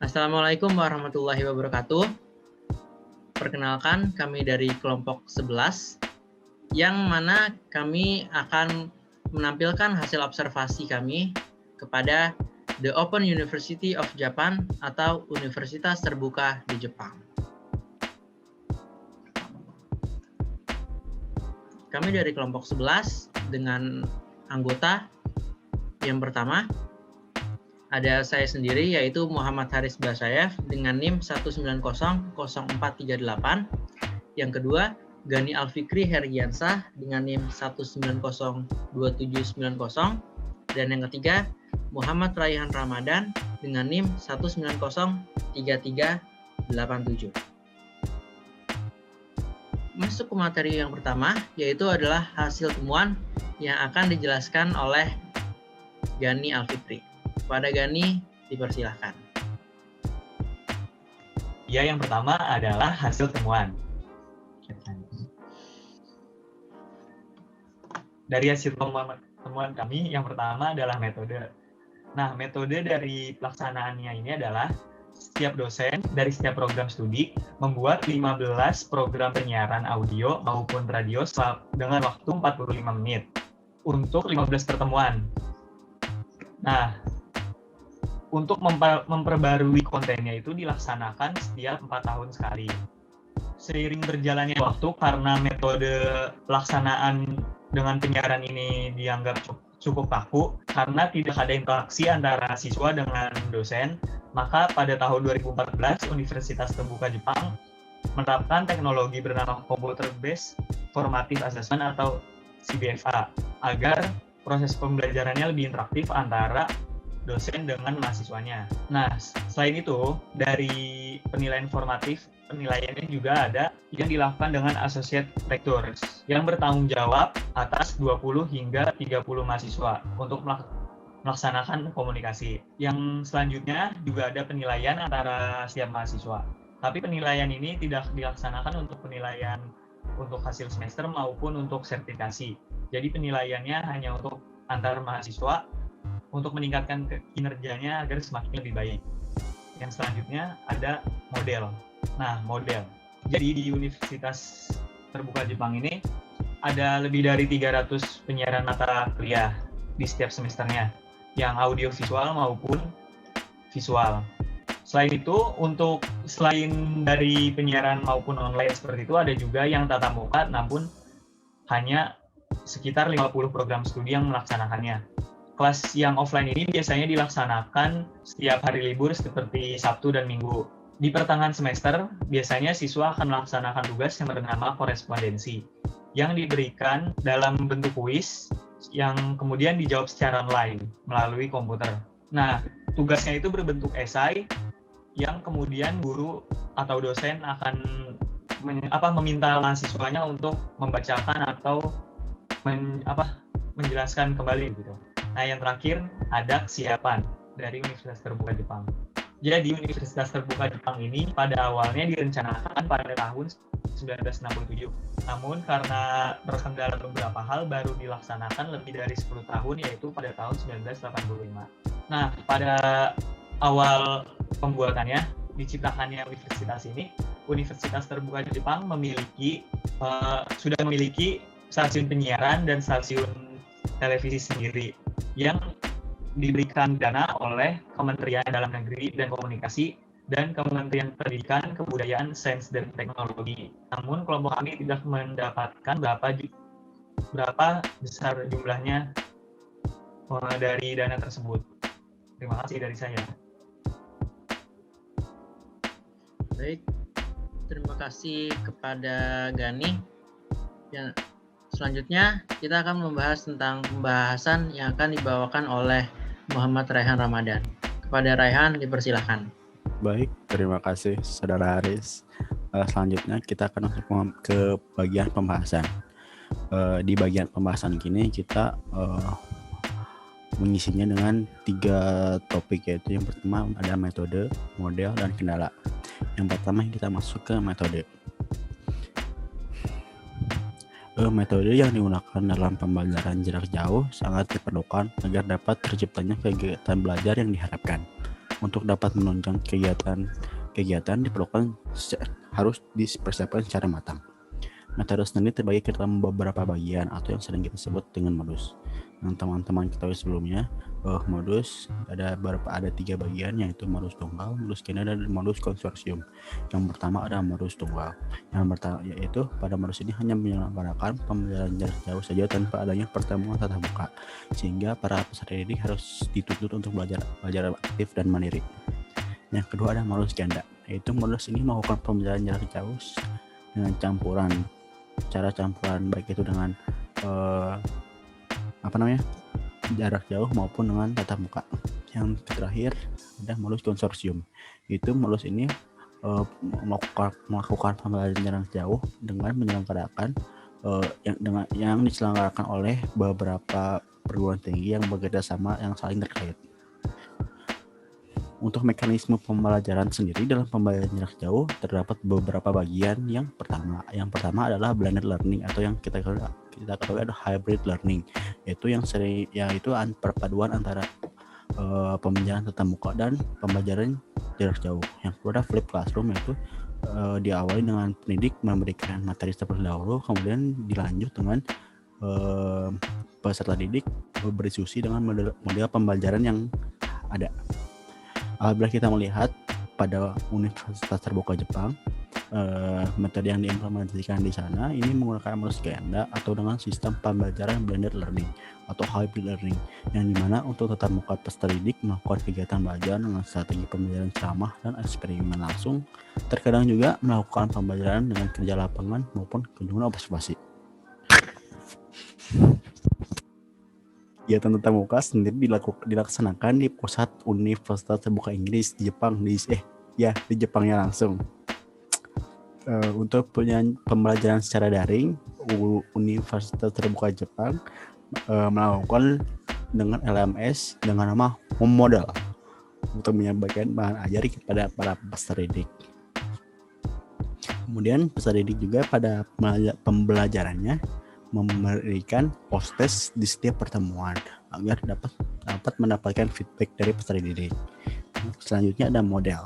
Assalamualaikum warahmatullahi wabarakatuh. Perkenalkan, kami dari kelompok 11, yang mana kami akan menampilkan hasil observasi kami kepada The Open University of Japan atau Universitas Terbuka di Jepang. Kami dari kelompok 11 dengan anggota yang pertama, ada saya sendiri yaitu Muhammad Haris Basayev dengan NIM 1900438. Yang kedua, Gani Alfikri Hergiansah dengan NIM 1902790. Dan yang ketiga, Muhammad Raihan Ramadan dengan NIM 1903387. Masuk ke materi yang pertama, yaitu adalah hasil temuan yang akan dijelaskan oleh Gani Alfikri. Kepada Gani, dipersilahkan. Ya, yang pertama adalah hasil temuan. Dari hasil temuan kami, yang pertama adalah metode. Nah, metode dari pelaksanaannya ini adalah setiap dosen dari setiap program studi membuat 15 program penyiaran audio maupun radio dengan waktu 45 menit untuk 15 pertemuan. Nah, untuk memperbarui kontennya itu dilaksanakan setiap 4 tahun sekali. Seiring berjalannya waktu, karena metode pelaksanaan dengan penyiaran ini dianggap cukup kaku, karena tidak ada interaksi antara siswa dengan dosen, maka pada tahun 2014, Universitas Terbuka Jepang menerapkan teknologi bernama Computer Based Formative Assessment atau CBFA, agar proses pembelajarannya lebih interaktif antara dosen dengan mahasiswanya. Nah, selain itu, dari penilaian formatif, penilaiannya juga ada yang dilakukan dengan associate rectors yang bertanggung jawab atas 20 hingga 30 mahasiswa untuk melaksanakan komunikasi. Yang selanjutnya juga ada penilaian antara setiap mahasiswa. Tapi penilaian ini tidak dilaksanakan untuk penilaian untuk hasil semester maupun untuk sertifikasi. Jadi penilaiannya hanya untuk antar mahasiswa untuk meningkatkan kinerjanya agar semakin lebih baik. Yang selanjutnya ada model. Nah, model. Jadi di Universitas Terbuka Jepang ini ada lebih dari 300 penyiaran mata kuliah di setiap semesternya, yang audio visual maupun visual. Selain itu, selain dari penyiaran maupun online seperti itu, ada juga yang tatap muka, namun hanya sekitar 50 program studi yang melaksanakannya. Kelas yang offline ini biasanya dilaksanakan setiap hari libur seperti Sabtu dan Minggu. Di pertengahan semester, biasanya siswa akan melaksanakan tugas yang bernama korespondensi, yang diberikan dalam bentuk kuis yang kemudian dijawab secara online melalui komputer. Nah, tugasnya itu berbentuk esai yang kemudian guru atau dosen akan meminta mahasiswanya untuk membacakan atau menjelaskan kembali gitu. Nah, yang terakhir ada kesiapan dari Universitas Terbuka Jepang. Jadi Universitas Terbuka Jepang ini pada awalnya direncanakan pada tahun 1967. Namun karena terkendala beberapa hal baru dilaksanakan lebih dari 10 tahun, yaitu pada tahun 1985. Nah, pada awal pembuatannya, diciptakannya universitas ini, Universitas Terbuka Jepang sudah memiliki stasiun penyiaran dan stasiun televisi sendiri yang diberikan dana oleh Kementerian Dalam Negeri dan Komunikasi dan Kementerian Pendidikan, Kebudayaan, Sains, dan Teknologi. Namun kelompok kami tidak mendapatkan berapa besar jumlahnya dari dana tersebut. Terima kasih dari saya. Baik, terima kasih kepada Gani. Selanjutnya, kita akan membahas tentang pembahasan yang akan dibawakan oleh Muhammad Raihan Ramadan. Kepada Raihan, dipersilahkan. Baik, terima kasih Saudara Haris. Selanjutnya kita akan masuk ke bagian pembahasan. Di bagian pembahasan kini kita mengisinya dengan 3 topik, yaitu yang pertama ada metode, model, dan kendala. Yang pertama kita masuk ke metode. Metode yang digunakan dalam pembelajaran jarak jauh sangat diperlukan agar dapat terciptanya kegiatan belajar yang diharapkan. Untuk dapat menunjang kegiatan diperlukan harus dipersiapkan secara matang. Metode sendiri terbagi ke dalam beberapa bagian atau yang sering kita sebut dengan modus. Yang teman-teman ketahui sebelumnya, modus ada 3 bagian, yaitu modus tunggal, modus ganda, dan modus konsorsium. Yang pertama ada modus tunggal. Yang pertama yaitu pada modus ini hanya menyelenggarakan pembelajaran jarak jauh saja tanpa adanya pertemuan tatap muka, sehingga para peserta didik harus dituntut untuk belajar aktif dan mandiri. Yang kedua ada modus ganda, yaitu modus ini melakukan pembelajaran jarak jauh dengan cara campuran baik itu dengan jarak jauh maupun dengan tatap muka. Yang terakhir ada modus konsorsium. Itu modus ini melakukan pembelajaran jarak jauh dengan menyelenggarakan yang diselenggarakan oleh beberapa perguruan tinggi yang bekerja sama yang saling terkait. Untuk mekanisme pembelajaran sendiri dalam pembelajaran jarak jauh terdapat beberapa bagian. Yang pertama adalah blended learning atau yang kita ketahui ada hybrid learning, yaitu perpaduan antara pembelajaran tatap muka dan pembelajaran jarak jauh. Yang kedua ada flip classroom, yaitu diawali dengan pendidik memberikan materi terlebih dahulu, kemudian dilanjut dengan peserta didik berdiskusi dengan model pembelajaran yang ada. Apabila kita melihat pada Universitas Terbuka Jepang, metode yang diimplementasikan di sana ini menggunakan modus ganda atau dengan sistem pembelajaran blended learning atau hybrid learning, yang dimana untuk tatap muka peserta didik melakukan kegiatan belajar dengan strategi pembelajaran ceramah dan eksperimen langsung, terkadang juga melakukan pembelajaran dengan kerja lapangan maupun kunjungan observasi. Kegiatan tatap muka sendiri dilaksanakan di pusat Universitas Terbuka Inggris di Jepang, di Jepangnya langsung. Untuk pembelajaran secara daring, Universitas Terbuka Jepang melakukan dengan LMS dengan nama Momodel untuk menyampaikan bahan ajar kepada para peserta didik. Kemudian peserta didik juga pada pembelajarannya memberikan post-test di setiap pertemuan agar dapat mendapatkan feedback dari peserta didik. Selanjutnya ada model.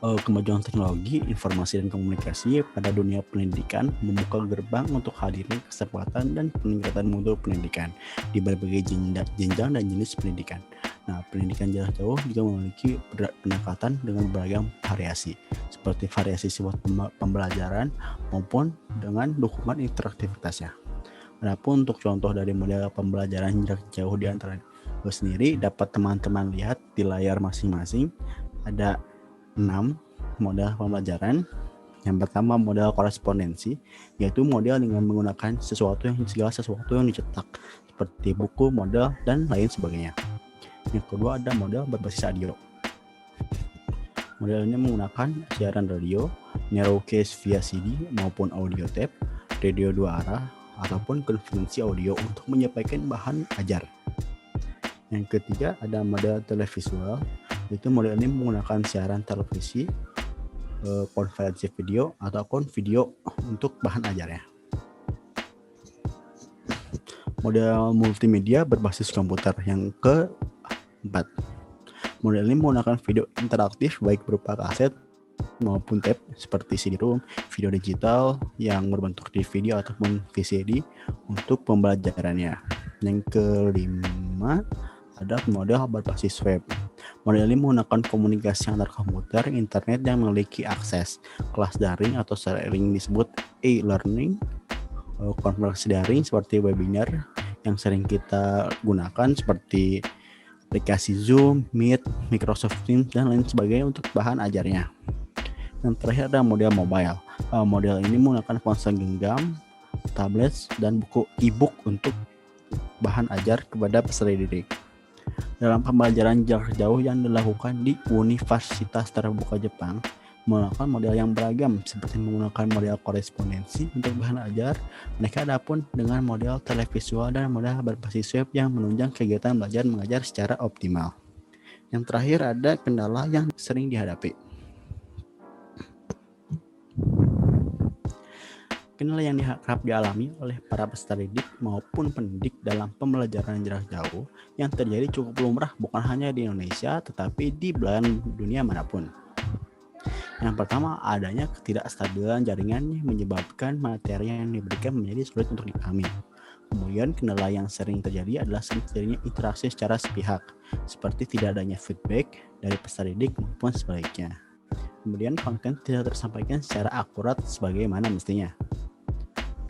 Kemajuan teknologi, informasi, dan komunikasi pada dunia pendidikan membuka gerbang untuk hadirnya kesempatan dan peningkatan mutu pendidikan di berbagai jenjang dan jenis pendidikan. Nah, pendidikan jarak jauh juga memiliki pendekatan dengan beragam variasi, seperti variasi sifat pembelajaran maupun dengan dukungan interaktivitasnya. Adapun untuk contoh dari model pembelajaran jarak jauh di antara sendiri dapat teman-teman lihat di layar masing-masing. Ada 6 model pembelajaran. Yang pertama model korespondensi, yaitu model dengan menggunakan segala sesuatu yang dicetak seperti buku, model, dan lain sebagainya. Yang kedua ada model berbasis audio. Model ini menggunakan siaran radio, narrowcast via CD maupun audio tape, radio 2 arah, ataupun konferensi audio untuk menyampaikan bahan ajar. Yang ketiga ada model televisual, yaitu model ini menggunakan siaran televisi, konferensi video, ataupun video untuk bahan ajarnya. Model multimedia berbasis komputer. Yang keempat, model ini menggunakan video interaktif baik berupa kaset maupun tape seperti CD-ROM, video digital yang berbentuk DVD ataupun VCD untuk pembelajarannya. Yang kelima ada model berbasis web. Model ini menggunakan komunikasi antar komputer, internet yang memiliki akses, kelas daring atau sharing disebut e-learning, konferensi daring seperti webinar yang sering kita gunakan seperti aplikasi Zoom, Meet, Microsoft Teams, dan lain sebagainya untuk bahan ajarnya. Yang terakhir ada model mobile. Model ini menggunakan ponsel genggam, tablet, dan buku e-book untuk bahan ajar kepada peserta didik. Dalam pembelajaran jarak jauh yang dilakukan di Universitas Terbuka Jepang, menggunakan model yang beragam seperti menggunakan model korespondensi untuk bahan ajar. Mereka adapun dengan model televisual dan model berbasis web yang menunjang kegiatan belajar mengajar secara optimal. Yang terakhir ada kendala yang sering dihadapi. Kendala yang kerap dialami oleh para peserta didik maupun pendidik dalam pembelajaran jarak jauh yang terjadi cukup lumrah bukan hanya di Indonesia tetapi di belahan dunia manapun. Yang pertama, adanya ketidakstabilan jaringan yang menyebabkan materi yang diberikan menjadi sulit untuk dipahami. Kemudian kendala yang sering terjadi adalah sering terjadinya interaksi secara sepihak, seperti tidak adanya feedback dari peserta didik maupun sebaliknya. Kemudian konten tidak tersampaikan secara akurat sebagaimana mestinya.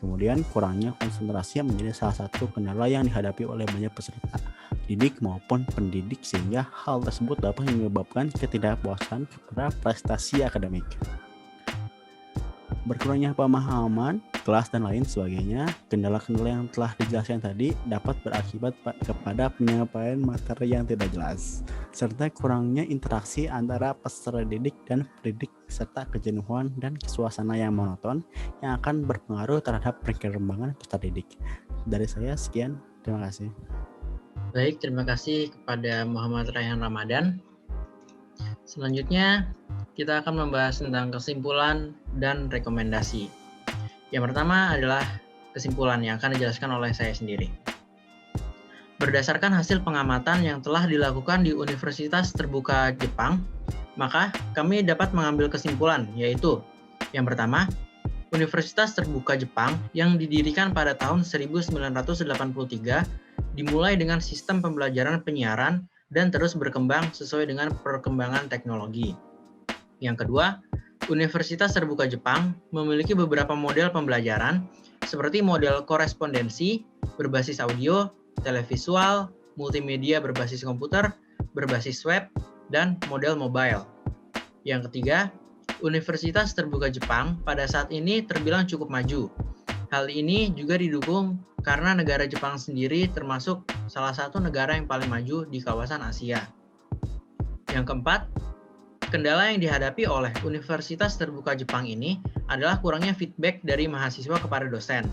Kemudian kurangnya konsentrasi menjadi salah satu kendala yang dihadapi oleh banyak peserta didik maupun pendidik sehingga hal tersebut dapat menyebabkan ketidakpuasan kepada prestasi akademik. Berkurangnya pemahaman, kelas dan lain sebagainya, kendala-kendala yang telah dijelaskan tadi dapat berakibat kepada penyampaian materi yang tidak jelas, serta kurangnya interaksi antara peserta didik dan pendidik serta kejenuhan dan suasana yang monoton yang akan berpengaruh terhadap perkembangan peserta didik. Dari saya sekian, terima kasih. Baik, terima kasih kepada Muhammad Rayhan Ramadan. Selanjutnya, kita akan membahas tentang kesimpulan dan rekomendasi. Yang pertama adalah kesimpulan yang akan dijelaskan oleh saya sendiri. Berdasarkan hasil pengamatan yang telah dilakukan di Universitas Terbuka Jepang, maka kami dapat mengambil kesimpulan, yaitu yang pertama, Universitas Terbuka Jepang yang didirikan pada tahun 1983 dimulai dengan sistem pembelajaran penyiaran dan terus berkembang sesuai dengan perkembangan teknologi. Yang kedua, Universitas Terbuka Jepang memiliki beberapa model pembelajaran seperti model korespondensi, berbasis audio, televisual, multimedia berbasis komputer, berbasis web, dan model mobile. Yang ketiga, Universitas Terbuka Jepang pada saat ini terbilang cukup maju. Hal ini juga didukung karena negara Jepang sendiri termasuk salah satu negara yang paling maju di kawasan Asia. Yang keempat, kendala yang dihadapi oleh Universitas Terbuka Jepang ini adalah kurangnya feedback dari mahasiswa kepada dosen.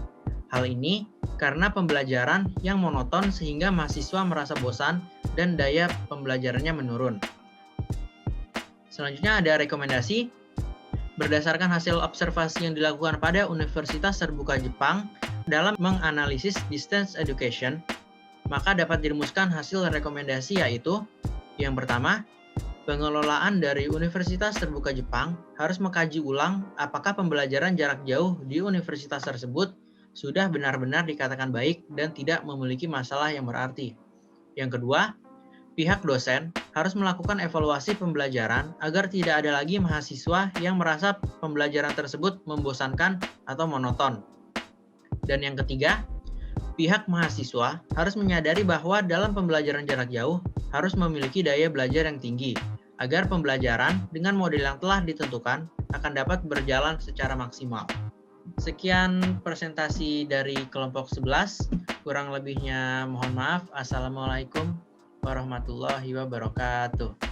Hal ini karena pembelajaran yang monoton sehingga mahasiswa merasa bosan dan daya pembelajarannya menurun. Selanjutnya ada rekomendasi. Berdasarkan hasil observasi yang dilakukan pada Universitas Terbuka Jepang dalam menganalisis distance education, maka dapat dirumuskan hasil rekomendasi yaitu yang pertama, pengelolaan dari Universitas Terbuka Jepang harus mengkaji ulang apakah pembelajaran jarak jauh di universitas tersebut sudah benar-benar dikatakan baik dan tidak memiliki masalah yang berarti. Yang kedua, pihak dosen harus melakukan evaluasi pembelajaran agar tidak ada lagi mahasiswa yang merasa pembelajaran tersebut membosankan atau monoton. Dan yang ketiga, pihak mahasiswa harus menyadari bahwa dalam pembelajaran jarak jauh harus memiliki daya belajar yang tinggi, agar pembelajaran dengan model yang telah ditentukan akan dapat berjalan secara maksimal. Sekian presentasi dari kelompok 11, kurang lebihnya mohon maaf. Assalamualaikum warahmatullahi wabarakatuh.